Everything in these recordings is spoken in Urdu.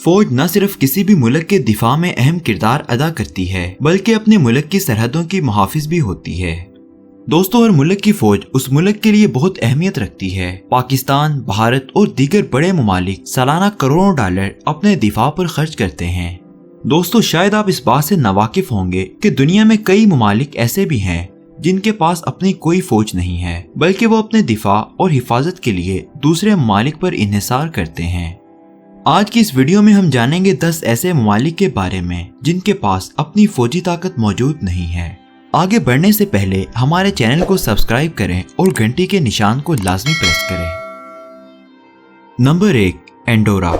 فوج نہ صرف کسی بھی ملک کے دفاع میں اہم کردار ادا کرتی ہے بلکہ اپنے ملک کی سرحدوں کی محافظ بھی ہوتی ہے۔ دوستو، ہر ملک کی فوج اس ملک کے لیے بہت اہمیت رکھتی ہے۔ پاکستان، بھارت اور دیگر بڑے ممالک سالانہ کروڑوں ڈالر اپنے دفاع پر خرچ کرتے ہیں۔ دوستو، شاید آپ اس بات سے ناواقف ہوں گے کہ دنیا میں کئی ممالک ایسے بھی ہیں جن کے پاس اپنی کوئی فوج نہیں ہے، بلکہ وہ اپنے دفاع اور حفاظت کے لیے دوسرے ممالک پر انحصار کرتے ہیں۔ آج کی اس ویڈیو میں ہم جانیں گے 10 ایسے ممالک کے بارے میں جن کے پاس اپنی فوجی طاقت موجود نہیں ہے۔ آگے بڑھنے سے پہلے ہمارے چینل کو سبسکرائب کریں اور گھنٹی کے نشان کو لازمی پریس کریں۔ Number 1، Andorra.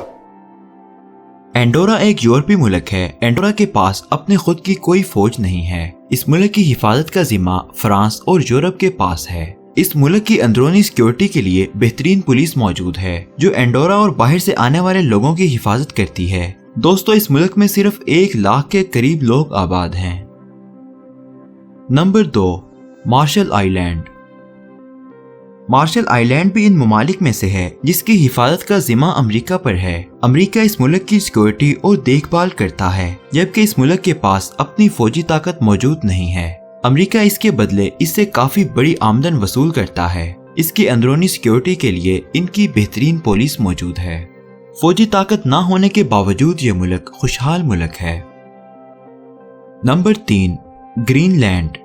انڈورا ایک یورپی ملک ہے۔ انڈورا کے پاس اپنے خود کی کوئی فوج نہیں ہے۔ اس ملک کی حفاظت کا ذمہ فرانس اور یورپ کے پاس ہے۔ اس ملک کی اندرونی سیکیورٹی کے لیے بہترین پولیس موجود ہے جو انڈورا اور باہر سے آنے والے لوگوں کی حفاظت کرتی ہے۔ دوستو، اس ملک میں صرف 1 لاکھ کے قریب لوگ آباد ہیں۔ نمبر 2، مارشل آئی لینڈ۔ مارشل آئی لینڈ بھی ان ممالک میں سے ہے جس کی حفاظت کا ذمہ امریکہ پر ہے۔ امریکہ اس ملک کی سیکیورٹی اور دیکھ بھال کرتا ہے، جبکہ اس ملک کے پاس اپنی فوجی طاقت موجود نہیں ہے۔ امریکہ اس کے بدلے اس سے کافی بڑی آمدن وصول کرتا ہے۔ اس کی اندرونی سیکیورٹی کے لیے ان کی بہترین پولیس موجود ہے۔ فوجی طاقت نہ ہونے کے باوجود یہ ملک خوشحال ملک ہے۔ Number 3، green land.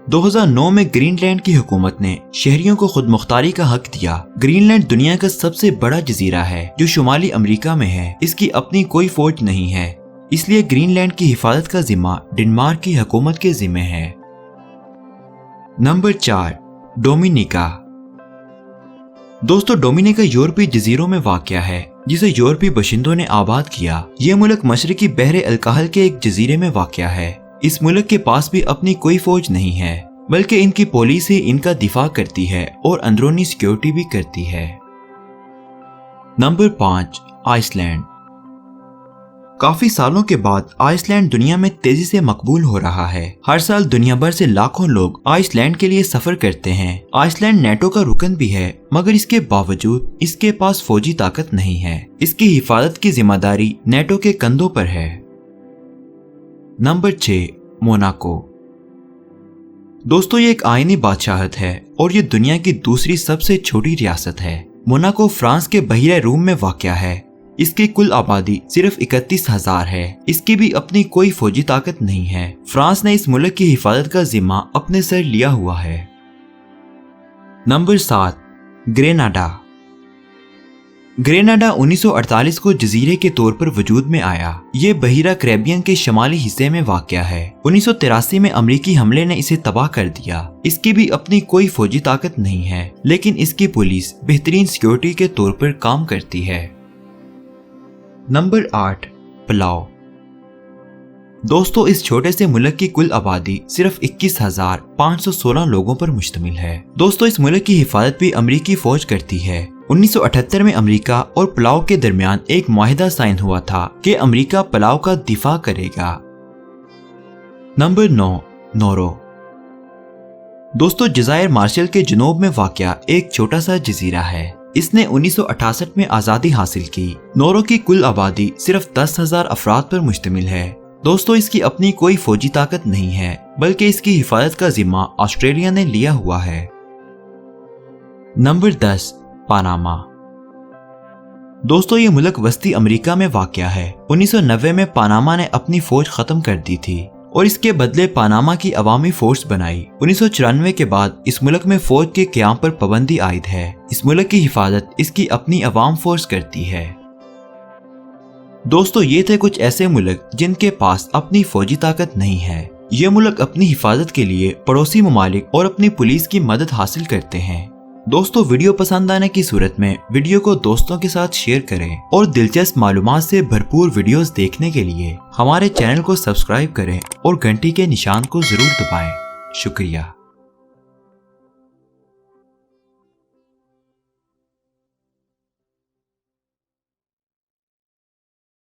2009 میں گرین لینڈ کی حکومت نے شہریوں کو خود مختاری کا حق دیا۔ گرین لینڈ دنیا کا سب سے بڑا جزیرہ ہے جو شمالی امریکہ میں ہے۔ اس کی اپنی کوئی فوج نہیں ہے، اس لیے گرین لینڈ کی حفاظت کا ذمہ ڈنمارک کی حکومت کے ذمہ ہے۔ Number 4، Dominica. دوستو، ڈومینیکا یورپی جزیروں میں واقع ہے جسے یورپی باشندوں نے آباد کیا۔ یہ ملک مشرقی بحر الکاہل کے ایک جزیرے میں واقع ہے۔ اس ملک کے پاس بھی اپنی کوئی فوج نہیں ہے، بلکہ ان کی پولیس ہی ان کا دفاع کرتی ہے اور اندرونی سیکیورٹی بھی کرتی ہے۔ Number 5، ice land. کافی سالوں کے بعد آئس لینڈ دنیا میں تیزی سے مقبول ہو رہا ہے۔ ہر سال دنیا بھر سے لاکھوں لوگ آئس لینڈ کے لیے سفر کرتے ہیں۔ آئس لینڈ نیٹو کا رکن بھی ہے، مگر اس کے باوجود اس کے پاس فوجی طاقت نہیں ہے۔ اس کی حفاظت کی ذمہ داری نیٹو کے کندھوں پر ہے۔ Number 6، Monaco. دوستو، یہ ایک آئینی بادشاہت ہے اور یہ دنیا کی دوسری سب سے چھوٹی ریاست ہے۔ موناکو فرانس کے بحیرہ روم میں واقع ہے۔ اس کی کل آبادی صرف 31,000 ہے۔ اس کی بھی اپنی کوئی فوجی طاقت نہیں ہے۔ فرانس نے اس ملک کی حفاظت کا ذمہ اپنے سر لیا ہوا ہے۔ Number 7، Grenada. گریناڈا 1948 کو جزیرے کے طور پر وجود میں آیا۔ یہ بحیرہ کریبین کے شمالی حصے میں واقع ہے۔ 1983 میں امریکی حملے نے اسے تباہ کر دیا۔ اس کی بھی اپنی کوئی فوجی طاقت نہیں ہے، لیکن اس کی پولیس بہترین سیکیورٹی کے طور پر کام کرتی ہے۔ نمبر 8، پلاؤ۔ دوستو، اس چھوٹے سے ملک کی کل آبادی صرف 21,516 لوگوں پر مشتمل ہے۔ دوستو، اس ملک کی حفاظت بھی امریکی فوج کرتی ہے۔ 1978 میں امریکہ اور پلاؤ کے درمیان ایک معاہدہ سائن ہوا تھا کہ امریکہ پلاؤ کا دفاع کرے گا۔ نمبر 9، نورو۔ دوستو، جزائر مارشل کے جنوب میں واقع ایک چھوٹا سا جزیرہ ہے۔ اس نے 1968 میں آزادی حاصل کی۔ نورو کی کل آبادی صرف 10,000 افراد پر مشتمل ہے۔ دوستو، اس کی اپنی کوئی فوجی طاقت نہیں ہے، بلکہ اس کی حفاظت کا ذمہ آسٹریلیا نے لیا ہوا ہے۔ Number 10، Panama. دوستو، یہ ملک وسطی امریکہ میں واقع ہے۔ 1990 میں پاناما نے اپنی فوج ختم کر دی تھی اور اس کے بدلے پاناما کی عوامی فورس بنائی۔ 1994 کے بعد اس ملک میں فوج کے قیام پر پابندی عائد ہے۔ اس ملک کی حفاظت اس کی اپنی عوام فورس کرتی ہے۔ دوستو، یہ تھے کچھ ایسے ملک جن کے پاس اپنی فوجی طاقت نہیں ہے۔ یہ ملک اپنی حفاظت کے لیے پڑوسی ممالک اور اپنی پولیس کی مدد حاصل کرتے ہیں۔ دوستو، ویڈیو پسند آنے کی صورت میں ویڈیو کو دوستوں کے ساتھ شیئر کریں اور دلچسپ معلومات سے بھرپور ویڈیوز دیکھنے کے لیے ہمارے چینل کو سبسکرائب کریں اور گھنٹی کے نشان کو ضرور دبائیں۔ شکریہ۔